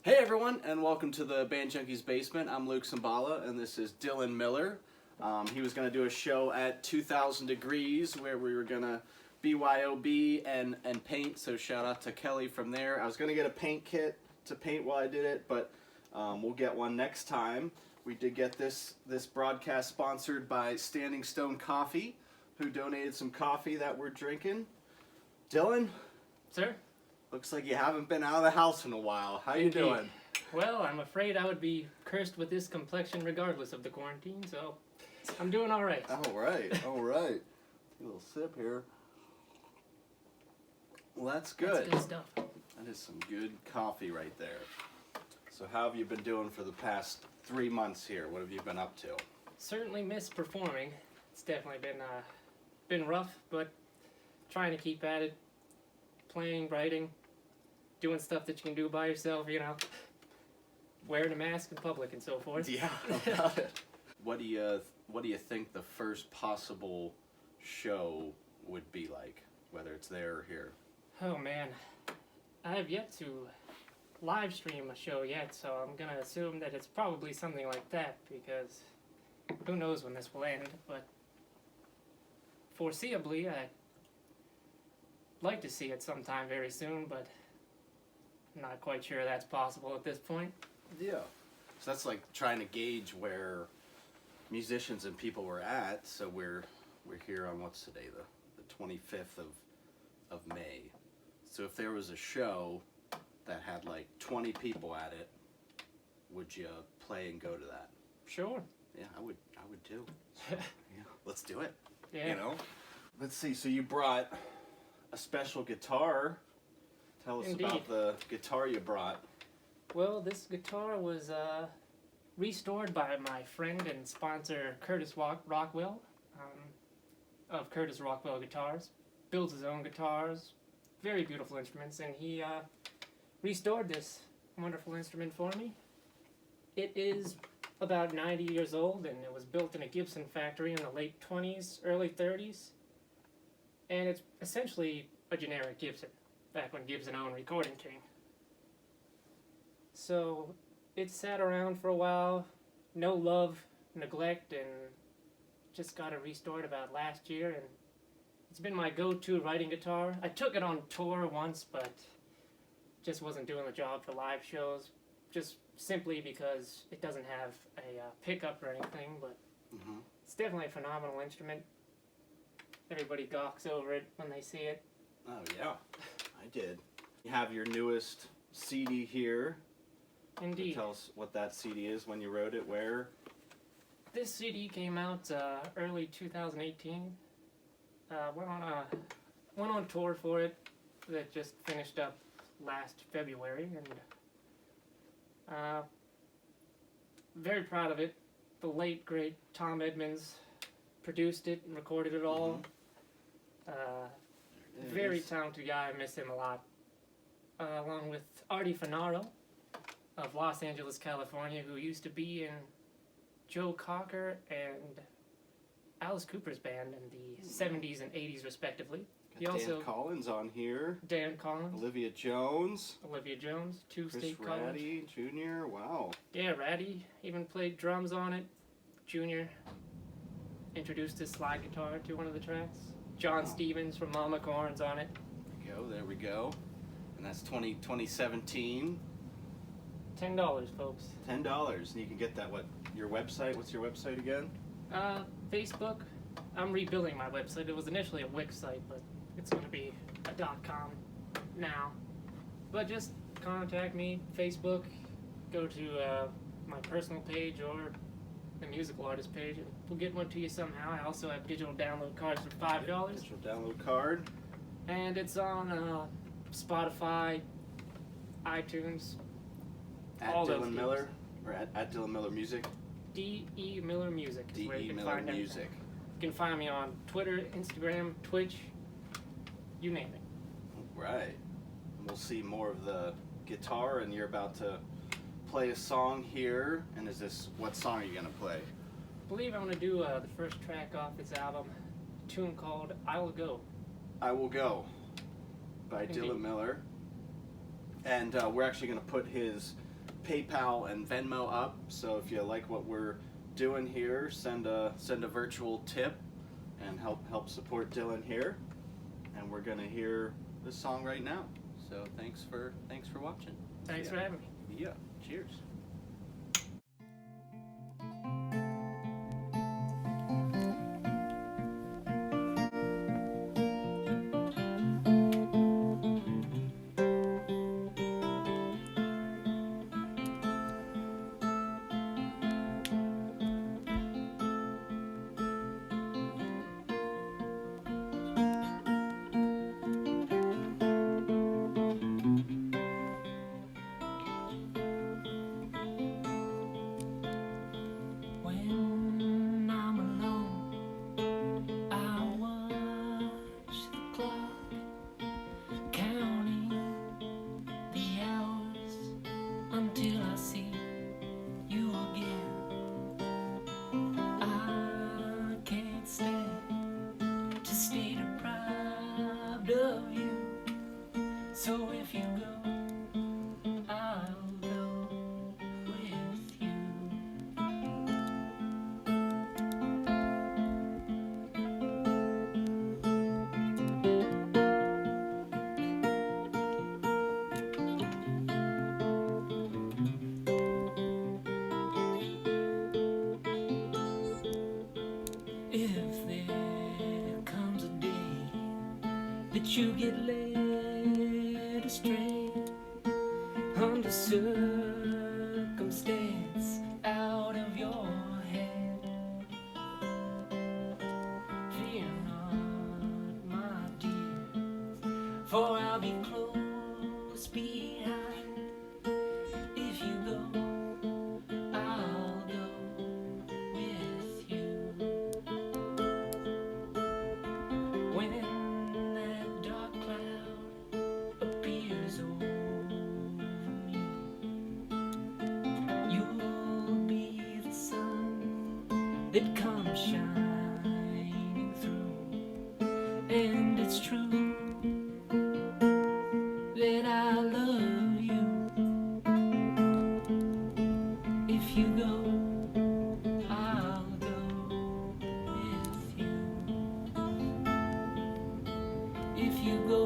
Hey everyone, and welcome to the Band Junkies Basement. I'm Luke Sambala, and this is Dylan Miller. He was going to do a show at 2000 Degrees where we were going to BYOB and paint, so shout out to Kelly from there. I was going to get a paint kit to paint while I did it, but we'll get one next time. We did get this broadcast sponsored by Standing Stone Coffee, who donated some coffee that we're drinking. Dylan? Sir? Looks like you haven't been out of the house in a while. How you doing? Well, I'm afraid I would be cursed with this complexion regardless of the quarantine, so I'm doing all right. All right, all right. A little sip here. Well, that's good. That's good stuff. That is some good coffee right there. So how have you been doing for the past 3 months here? What have you been up to? Certainly miss performing. It's definitely been rough, but trying to keep at it. Playing, writing, doing stuff that you can do by yourself, wearing a mask in public and so forth. Yeah, about it. What do you think the first possible show would be like, whether it's there or here? Oh man, I have yet to live stream a show yet, so I'm gonna assume that it's probably something like that because who knows when this will end, but foreseeably I'd like to see it sometime very soon, but I'm not quite sure that's possible at this point. Yeah. So that's like trying to gauge where musicians and people were at. So we're here on what's today, the 25th of May. So if there was a show that had like 20 people at it, would you play and go to that? Sure. Yeah, I would too. So, yeah, let's do it. Yeah. You know. Let's see. So you brought a special guitar. Tell us Indeed. about the guitar you brought. Well, this guitar was restored by my friend and sponsor Curtis Rockwell of Curtis Rockwell Guitars. Builds his own guitars, very beautiful instruments, and he restored this wonderful instrument for me. It is about 90 years old, and it was built in a Gibson factory in the late 20s, early 30s. And it's essentially a generic Gibson, back when Gibson owned Recording King. So it sat around for a while, no love, neglect, and just got it restored about last year, and it's been my go-to writing guitar. I took it on tour once, but just wasn't doing the job for live shows, just simply because it doesn't have a pickup or anything, but it's definitely a phenomenal instrument. Everybody gawks over it when they see it. Oh yeah, I did. You have your newest CD here. Indeed. Tell us what that CD is, when you wrote it, where. This CD came out early 2018. Went on tour for it. That just finished up last February, and very proud of it. The late great Tom Edmonds produced it and recorded it all. Very talented guy, I miss him a lot. Along with Artie Fanaro of Los Angeles, California, who used to be in Joe Cocker and Alice Cooper's band in the 70s and 80s respectively. Got Dan Collins on here. Dan Collins. Olivia Jones, two Chris state colleges. Ratty Jr., wow. Yeah, Ratty even played drums on it. Junior introduced his slide guitar to one of the tracks. John Stevens from Mama Corn's on it. There we go. And that's 2017. $10, folks. $10. And you can get that, your website? What's your website again? Facebook. I'm rebuilding my website. It was initially a Wix site, but it's going to be a .com now. But just contact me, Facebook, go to my personal page or the musical artist page, and we'll get one to you somehow. I also have digital download cards for $5. Digital download card. And it's on Spotify, iTunes, At all Dylan those Miller, or at Dylan Miller Music. D.E. Miller Music is where you D.E. can Miller find Music. everything. You can find me on Twitter, Instagram, Twitch, you name it. Right. And we'll see more of the guitar, and you're about to play a song here. And what song are you going to play? I believe I'm going to do the first track off this album, a tune called I Will Go. I Will Go by Indeed. Dylan Miller. And we're actually going to put his PayPal and Venmo up. So if you like what we're doing here, send a virtual tip and help support Dylan here. And we're gonna hear this song right now. So thanks for watching. Thanks for having me. Yeah. Cheers. When I'm alone, I watch the clock, counting the hours until I see you again. I can't stand to stay deprived of you. So if you go, I'll go with you. If there comes a day that you get led astray under circumstance out of your head, fear not, my dear, for I'll be close behind. If you go, I'll go with you. When that dark cloud appears over me, you'll be the sun that comes shining through. And it's true that I love you. If you go, I'll go with you. If you go,